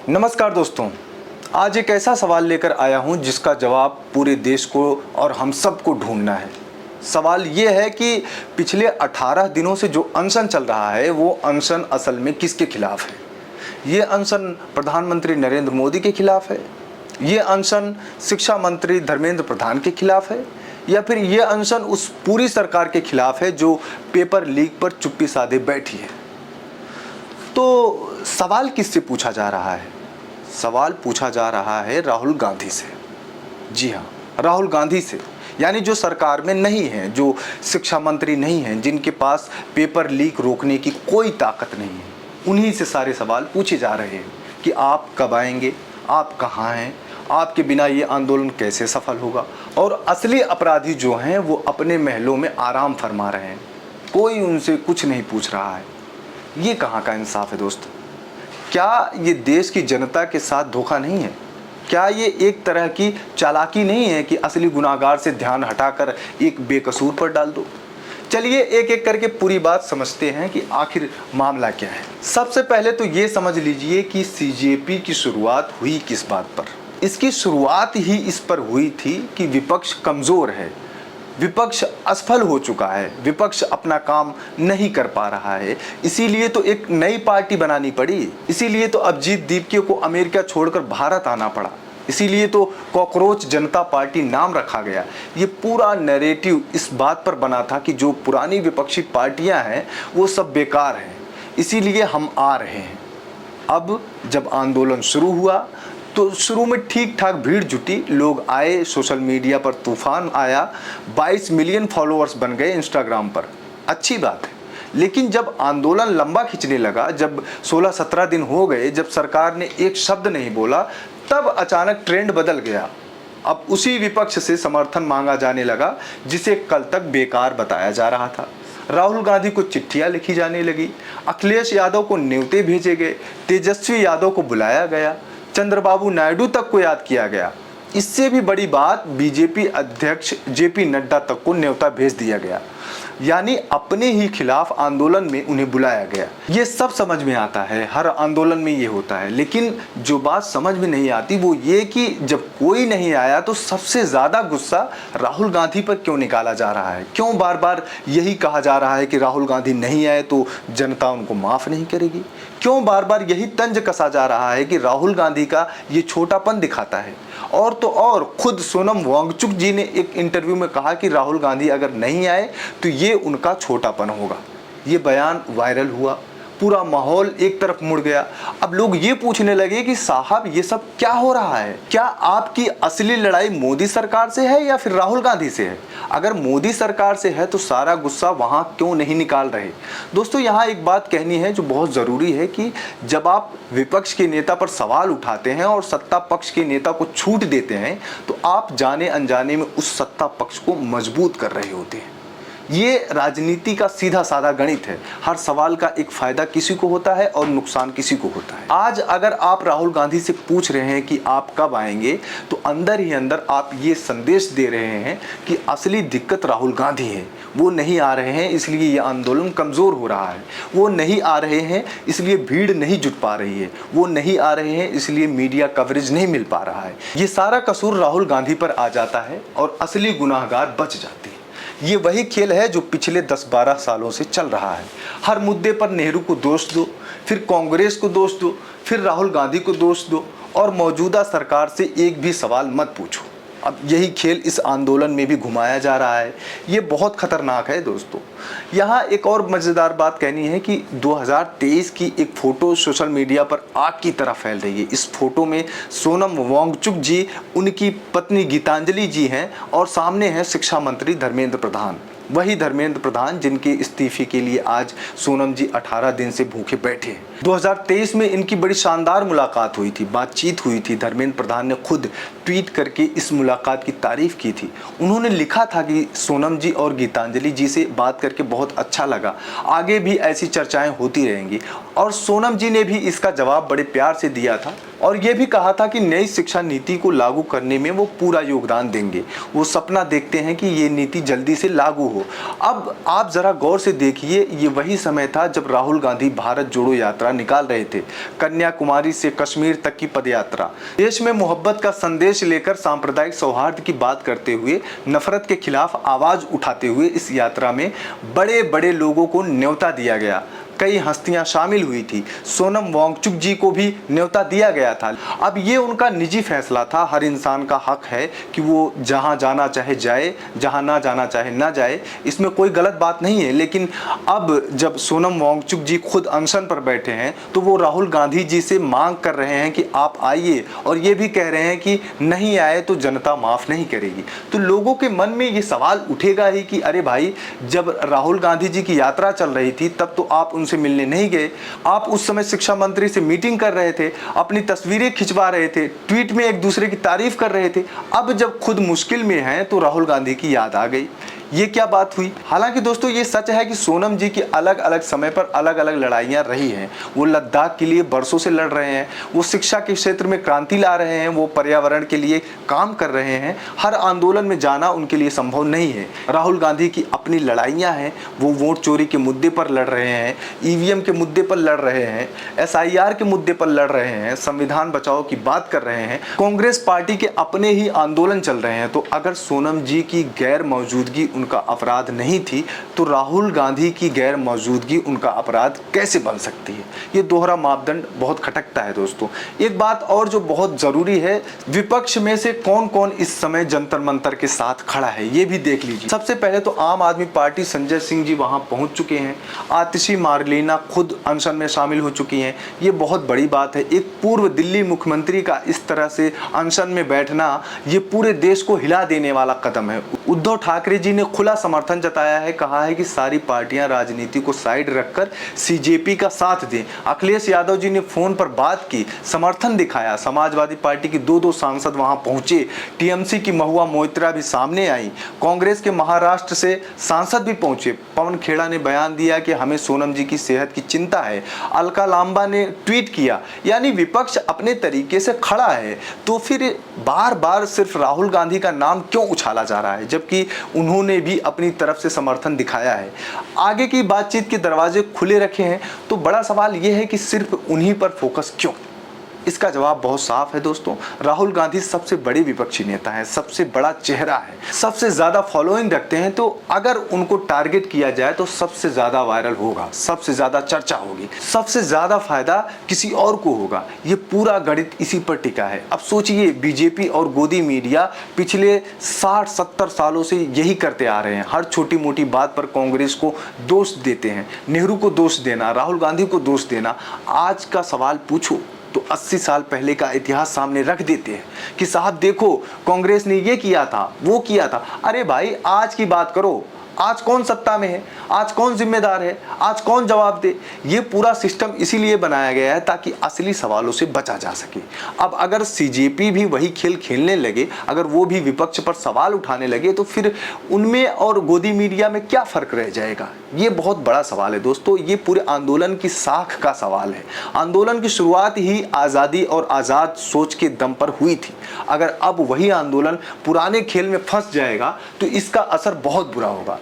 नमस्कार दोस्तों, आज एक ऐसा सवाल लेकर आया हूं जिसका जवाब पूरे देश को और हम सबको ढूंढना है। सवाल ये है कि पिछले 18 दिनों से जो अनशन चल रहा है वो अनशन असल में किसके खिलाफ है? ये अनशन प्रधानमंत्री नरेंद्र मोदी के खिलाफ है, ये अनशन शिक्षा मंत्री धर्मेंद्र प्रधान के खिलाफ है, या फिर ये अनशन उस पूरी सरकार के खिलाफ है जो पेपर लीक पर चुप्पी साधे बैठी है। तो सवाल किससे पूछा जा रहा है? सवाल पूछा जा रहा है राहुल गांधी से। जी हाँ, राहुल गांधी से, यानी जो सरकार में नहीं है, जो शिक्षा मंत्री नहीं हैं, जिनके पास पेपर लीक रोकने की कोई ताकत नहीं है। उन्हीं से सारे सवाल पूछे जा रहे हैं कि आप कब आएंगे, आप कहाँ हैं, आपके बिना ये आंदोलन कैसे सफल होगा। और असली अपराधी जो हैं वो अपने महलों में आराम फरमा रहे हैं, कोई उनसे कुछ नहीं पूछ रहा है। ये कहाँ का इंसाफ है दोस्तों? क्या ये देश की जनता के साथ धोखा नहीं है? क्या ये एक तरह की चालाकी नहीं है कि असली गुनाहगार से ध्यान हटाकर एक बेकसूर पर डाल दो? चलिए एक एक करके पूरी बात समझते हैं कि आखिर मामला क्या है। सबसे पहले तो ये समझ लीजिए कि सीजेपी की शुरुआत हुई किस बात पर। इसकी शुरुआत ही इस पर हुई थी कि विपक्ष कमज़ोर है, विपक्ष असफल हो चुका है, विपक्ष अपना काम नहीं कर पा रहा है, इसीलिए तो एक नई पार्टी बनानी पड़ी। इसीलिए तो अभिजीत दीपके को अमेरिका छोड़कर भारत आना पड़ा। इसीलिए तो कॉकरोच जनता पार्टी नाम रखा गया। ये पूरा नैरेटिव इस बात पर बना था कि जो पुरानी विपक्षी पार्टियां हैं वो सब बेकार हैं, इसीलिए हम आ रहे हैं। अब जब आंदोलन शुरू हुआ तो शुरू में ठीक ठाक भीड़ जुटी, लोग आए, सोशल मीडिया पर तूफान आया, 22 मिलियन फॉलोअर्स बन गए इंस्टाग्राम पर। अच्छी बात है, लेकिन जब आंदोलन लंबा खिंचने लगा, जब 16-17 दिन हो गए, जब सरकार ने एक शब्द नहीं बोला, तब अचानक ट्रेंड बदल गया। अब उसी विपक्ष से समर्थन मांगा जाने लगा जिसे कल तक बेकार बताया जा रहा था। राहुल गांधी को चिट्ठियां लिखी जाने लगी, अखिलेश यादव को न्योते भेजे गए, तेजस्वी यादव को बुलाया गया, चंद्रबाबू नायडू तक को याद किया गया। इससे भी बड़ी बात, बीजेपी अध्यक्ष जेपी नड्डा तक को न्योता भेज दिया गया, यानी अपने ही खिलाफ आंदोलन में उन्हें बुलाया गया। ये सब समझ में आता है, हर आंदोलन में ये होता है, लेकिन जो बात समझ में नहीं आती वो ये कि जब कोई नहीं आया तो सबसे ज़्यादा गुस्सा राहुल गांधी पर क्यों निकाला जा रहा है? क्यों बार बार यही कहा जा रहा है कि राहुल गांधी नहीं आए तो जनता उनको माफ़ नहीं करेगी? क्यों बार बार यही तंज कसा जा रहा है कि राहुल गांधी का ये छोटापन दिखाता है? और तो और खुद सोनम वांगचुक जी ने एक इंटरव्यू में कहा कि राहुल गांधी अगर नहीं आए तो ये उनका छोटापन होगा। ये बयान वायरल हुआ, पूरा माहौल एक तरफ मुड़ गया। अब लोग ये पूछने लगे कि साहब ये सब क्या हो रहा है? क्या आपकी असली लड़ाई मोदी सरकार से है या फिर राहुल गांधी से है? अगर मोदी सरकार से है तो सारा गुस्सा वहां क्यों नहीं निकाल रहे? दोस्तों, यहाँ एक बात कहनी है जो बहुत ज़रूरी है कि जब आप विपक्ष के नेता पर सवाल उठाते हैं और सत्ता पक्ष के नेता को छूट देते हैं तो आप जाने अनजाने में उस सत्ता पक्ष को मजबूत कर रहे होते हैं। ये राजनीति का सीधा साधा गणित है। हर सवाल का एक फायदा किसी को होता है और नुकसान किसी को होता है। आज अगर आप राहुल गांधी से पूछ रहे हैं कि आप कब आएंगे तो अंदर ही अंदर आप ये संदेश दे रहे हैं कि असली दिक्कत राहुल गांधी है। वो नहीं आ रहे हैं इसलिए ये आंदोलन कमज़ोर हो रहा है, वो नहीं आ रहे हैं इसलिए भीड़ नहीं जुट पा रही है, वो नहीं आ रहे हैं इसलिए मीडिया कवरेज नहीं मिल पा रहा है। ये सारा कसूर राहुल गांधी पर आ जाता है और असली गुनाहगार बच जाते हैं। ये वही खेल है जो पिछले 10-12 सालों से चल रहा है। हर मुद्दे पर नेहरू को दोष दो, फिर कांग्रेस को दोष दो, फिर राहुल गांधी को दोष दो और मौजूदा सरकार से एक भी सवाल मत पूछो। अब यही खेल इस आंदोलन में भी घुमाया जा रहा है। ये बहुत खतरनाक है दोस्तों। यहाँ एक और मज़ेदार बात कहनी है कि 2023 की एक फ़ोटो सोशल मीडिया पर आग की तरह फैल रही है। इस फोटो में सोनम वांगचुक जी, उनकी पत्नी गीतांजलि जी हैं और सामने है शिक्षा मंत्री धर्मेंद्र प्रधान। वही धर्मेंद्र प्रधान जिनके इस्तीफे के लिए आज सोनम जी 18 दिन से भूखे बैठे हैं। 2023 में इनकी बड़ी शानदार मुलाकात हुई थी, बातचीत हुई थी। धर्मेंद्र प्रधान ने खुद ट्वीट करके इस मुलाकात की तारीफ की थी। उन्होंने लिखा था कि सोनम जी और गीतांजलि जी से बात करके बहुत अच्छा लगा, आगे भी ऐसी चर्चाएं होती रहेंगी। और सोनम जी ने भी इसका जवाब बड़े प्यार से दिया था और ये भी कहा था कि नई शिक्षा नीति को लागू करने में वो पूरा योगदान देंगे। वो सपना देखते हैं कि ये नीति जल्दी से लागू हो। अब आप ज़रा गौर से देखिए, ये वही समय था जब राहुल गांधी भारत जोड़ो यात्रा निकाल रहे थे। कन्याकुमारी से कश्मीर तक की पदयात्रा देश में मोहब्बत का संदेश लेकर सांप्रदायिक सौहार्द की बात करते हुए, नफरत के खिलाफ आवाज उठाते हुए इस यात्रा में बड़े बड़े लोगों को न्योता दिया गया। कई हस्तियां शामिल हुई थी। सोनम वांगचुक जी को भी न्योता दिया गया था। अब ये उनका निजी फैसला था। हर इंसान का हक है कि वो जहां जाना चाहे जाए, जहां ना जाना चाहे ना जाए, इसमें कोई गलत बात नहीं है। लेकिन अब जब सोनम वांगचुक जी खुद अनशन पर बैठे हैं तो वो राहुल गांधी जी से मांग कर रहे हैं कि आप आइए, और ये भी कह रहे हैं कि नहीं आए तो जनता माफ नहीं करेगी। तो लोगों के मन में ये सवाल उठेगा ही कि अरे भाई, जब राहुल गांधी जी की यात्रा चल रही थी तब तो आप उनसे मिलने नहीं गए। आप उस समय शिक्षा मंत्री से मीटिंग कर रहे थे, अपनी तस्वीरें खिंचवा रहे थे, ट्वीट में एक दूसरे की तारीफ कर रहे थे। अब जब खुद मुश्किल में हैं तो राहुल गांधी की याद आ गई। ये क्या बात हुई? हालांकि दोस्तों ये सच है कि सोनम जी की अलग अलग समय पर अलग अलग लड़ाइयां रही हैं। वो लद्दाख के लिए बरसों से लड़ रहे हैं, वो शिक्षा के क्षेत्र में क्रांति ला रहे हैं, वो पर्यावरण के लिए काम कर रहे हैं। हर आंदोलन में जाना उनके लिए संभव नहीं है। राहुल गांधी की अपनी लड़ाइयां हैं। वो वोट चोरी के मुद्दे पर लड़ रहे हैं, ईवीएम के मुद्दे पर लड़ रहे हैं, SIR के मुद्दे पर लड़ रहे हैं, संविधान बचाओ की बात कर रहे हैं। कांग्रेस पार्टी के अपने ही आंदोलन चल रहे हैं। तो अगर सोनम जी की गैर मौजूदगी उनका अपराध नहीं थी तो राहुल गांधी की गैर मौजूदगी उनका अपराध कैसे बन सकती है? ये दोहरा मापदंड बहुत खटकता है दोस्तों। एक बात और जो बहुत जरूरी है, विपक्ष में से कौन कौन इस समय जंतर मंतर के साथ खड़ा है ये भी देख लीजिए। सबसे पहले तो आम आदमी पार्टी संजय सिंह जी वहां पहुंच चुके हैं। आतिशी मारलेना खुद अनशन में शामिल हो चुकी हैं। ये बहुत बड़ी बात है। एक पूर्व दिल्ली मुख्यमंत्री का इस तरह से अनशन में बैठना ये पूरे देश को हिला देने वाला कदम है। उद्धव ठाकरे जी ने खुला समर्थन जताया है, कहा है कि सारी पार्टियां राजनीति को साइड रखकर CJP का साथ दें। अखिलेश यादव जी ने फोन पर बात की, समर्थन दिखाया। समाजवादी पार्टी की दो सांसद वहां पहुंचे। TMC की महुआ मोइत्रा भी सामने आई। कांग्रेस के महाराष्ट्र से सांसद भी पहुंचे। पवन खेड़ा ने बयान दिया कि हमें सोनम जी की सेहत की चिंता है। अलका लांबा ने ट्वीट किया। यानी विपक्ष अपने तरीके से खड़ा है। तो फिर बार बार सिर्फ राहुल गांधी का नाम क्यों उछाला जा रहा है, जबकि उन्होंने भी अपनी तरफ से समर्थन दिखाया है। आगे की बातचीत के दरवाजे खुले रखे हैं। तो बड़ा सवाल यह है कि सिर्फ उन्हीं पर फोकस क्यों? इसका जवाब बहुत साफ है दोस्तों। राहुल गांधी सबसे बड़े विपक्षी नेता हैं, सबसे बड़ा चेहरा है, सबसे ज्यादा फॉलोइंग रखते हैं। तो अगर उनको टारगेट किया जाए तो सबसे ज्यादा वायरल होगा, सबसे ज्यादा चर्चा होगी, सबसे ज्यादा फायदा किसी और को होगा। ये पूरा गणित इसी पर टिका है। अब सोचिए, बीजेपी और गोदी मीडिया पिछले 60-70 सालों से यही करते आ रहे हैं। हर छोटी मोटी बात पर कांग्रेस को दोष देते हैं। नेहरू को दोष देना, राहुल गांधी को दोष देना। आज का सवाल पूछो तो 80 साल पहले का इतिहास सामने रख देते हैं कि साहब देखो, कांग्रेस ने ये किया था, वो किया था। अरे भाई, आज की बात करो। आज कौन सत्ता में है, आज कौन जिम्मेदार है, आज कौन जवाब दे? ये पूरा सिस्टम इसीलिए बनाया गया है ताकि असली सवालों से बचा जा सके। अब अगर CJP भी वही खेल खेलने लगे, अगर वो भी विपक्ष पर सवाल उठाने लगे, तो फिर उनमें और गोदी मीडिया में क्या फर्क रह जाएगा? ये बहुत बड़ा सवाल है दोस्तों। ये पूरे आंदोलन की साख का सवाल है। आंदोलन की शुरुआत ही आज़ादी और आज़ाद सोच के दम पर हुई थी। अगर अब वही आंदोलन पुराने खेल में फंस जाएगा तो इसका असर बहुत बुरा होगा।